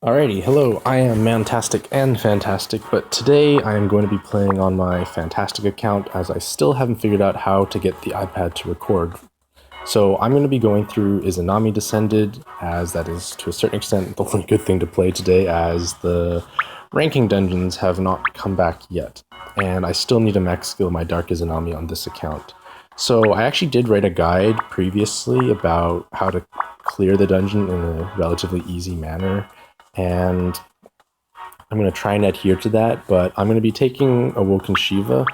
Alrighty, hello, I am Mantastic and Fantastic, but today I am going to be playing on my Fantastic account as I still haven't figured out how to get the iPad to record. So I'm going to be going through Izanami Descended, as that is to a certain extent the only good thing to play today, as the ranking dungeons have not come back yet, and I still need to max skill my Dark Izanami on this account. So I actually did write a guide previously about how to clear the dungeon in a relatively easy manner, and I'm going to try and adhere to that, but I'm going to be taking Awoken Shiva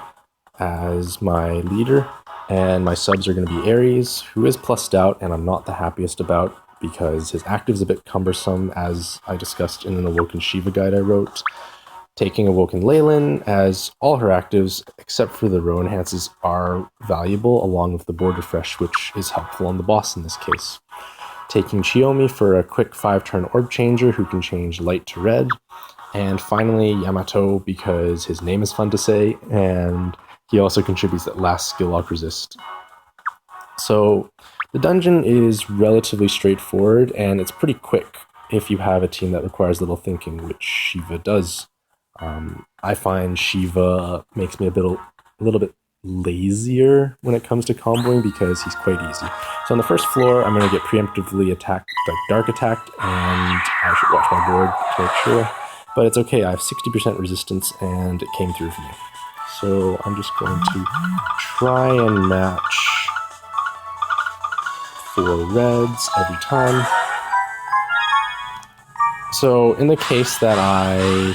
as my leader, and my subs are going to be Ares, who is plussed out, and I'm not the happiest about because his active's a bit cumbersome, as I discussed in an Awoken Shiva guide I wrote. Taking Awoken Leyland, as all her actives, except for the row enhances, are valuable, along with the board refresh, which is helpful on the boss in this case. Taking Chiyomi for a quick 5-turn orb changer who can change light to red. And finally, Yamato, because his name is fun to say, and he also contributes that last skill lock resist. So the dungeon is relatively straightforward, and it's pretty quick if you have a team that requires little thinking, which Shiva does. I find Shiva makes me a little bit lazier when it comes to comboing because he's quite easy. So on the first floor, I'm going to get preemptively attacked, like dark attacked, and I should watch my board to make sure. But it's okay, I have 60% resistance and it came through for me. So I'm just going to try and match 4 reds every time. So in the case that I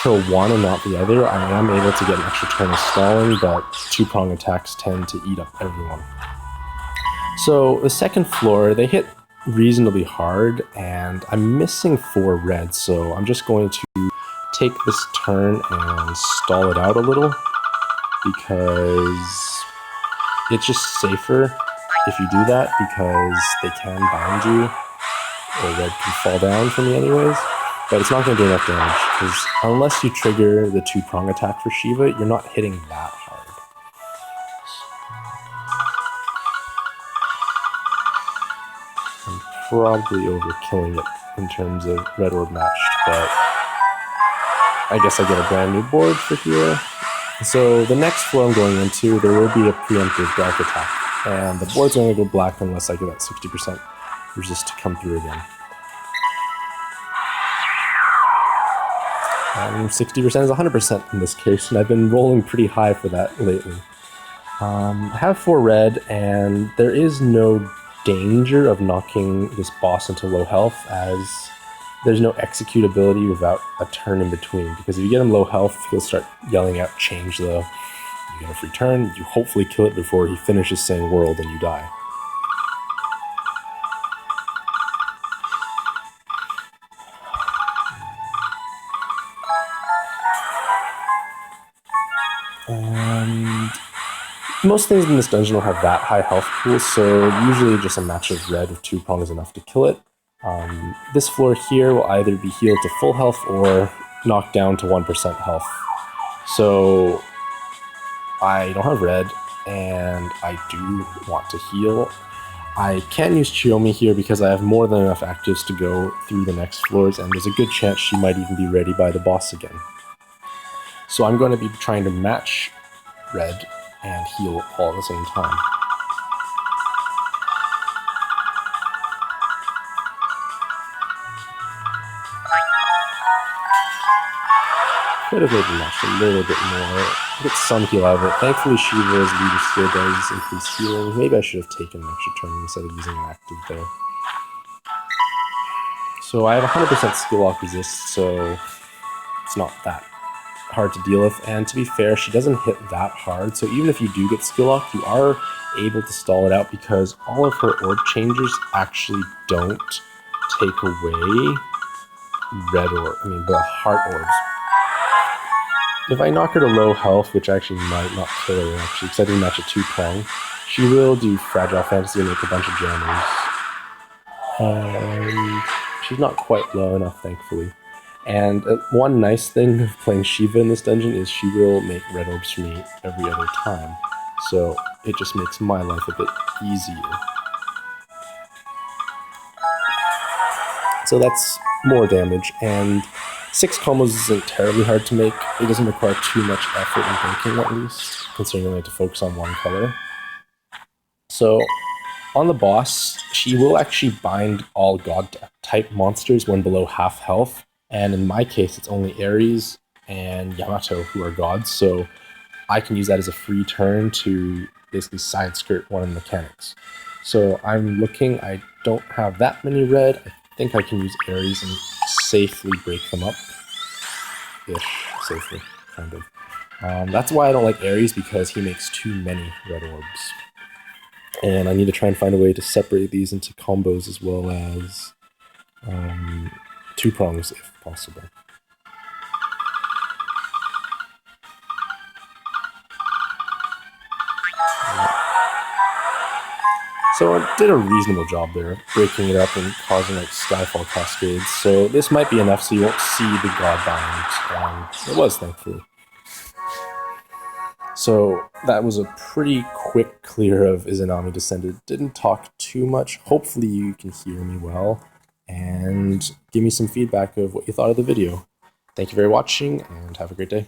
kill one and not the other, I am able to get an extra turn of stalling, but 2-prong attacks tend to eat up everyone. So the second floor, they hit reasonably hard, and I'm missing 4 reds, so I'm just going to take this turn and stall it out a little, because it's just safer if you do that, because they can bind you, or red can fall down for me anyways. But it's not going to do enough damage, because unless you trigger the 2-prong attack for Shiva, you're not hitting that hard. I'm probably overkilling it in terms of red orb matched, but I guess I get a brand new board for here. So the next floor I'm going into, there will be a preemptive dark attack, and the board's going to go black unless I get that 60% resist to come through again. 60% is 100% in this case, and I've been rolling pretty high for that lately. I have 4 red, and there is no danger of knocking this boss into low health, as there's no executability without a turn in between, because if you get him low health, he'll start yelling out change though. You get a free turn, you hopefully kill it before he finishes saying world and you die. And most things in this dungeon don't have that high health pool, so usually just a match of red with 2-prong is enough to kill it. This floor here will either be healed to full health or knocked down to 1% health. So I don't have red, and I do want to heal. I can use Chiyomi here because I have more than enough actives to go through the next floors, and there's a good chance she might even be ready by the boss again. So I'm going to be trying to match red and heal all at the same time. Could have maybe matched a little bit more. Get some heal out of it. Thankfully, Shiva's leader skill does increase healing. Maybe I should have taken an extra turn instead of using an active there. So I have 100% skill lock resist, so it's not that hard to deal with, and to be fair, she doesn't hit that hard, so even if you do get skill lock, you are able to stall it out because all of her orb changers actually don't take away the heart orbs. If I knock her to low health, which actually might not kill her actually, because I didn't match a 2-prong, she will do Fragile Fantasy and make a bunch of jammers. And she's not quite low enough, thankfully. And one nice thing of playing Shiva in this dungeon is she will make red orbs for me every other time. So it just makes my life a bit easier. So that's more damage, and 6 combos isn't terribly hard to make. It doesn't require too much effort in thinking, at least, considering I only have to focus on one color. So, on the boss, she will actually bind all god-type monsters when below half health, and in my case, it's only Ares and Yamato who are gods, so I can use that as a free turn to basically side skirt one of the mechanics. So I'm looking, I don't have that many red. I think I can use Ares and safely break them up. Ish, safely, kind of. That's why I don't like Ares, because he makes too many red orbs. And I need to try and find a way to separate these into combos as well as 2 prongs if possible. So I did a reasonable job there, breaking it up and causing like Skyfall cascades. So this might be enough so you won't see the Godbind. It was, thankfully. So that was a pretty quick clear of Izanami Descended. Didn't talk too much. Hopefully you can hear me well. And give me some feedback of what you thought of the video. Thank you for watching, and have a great day.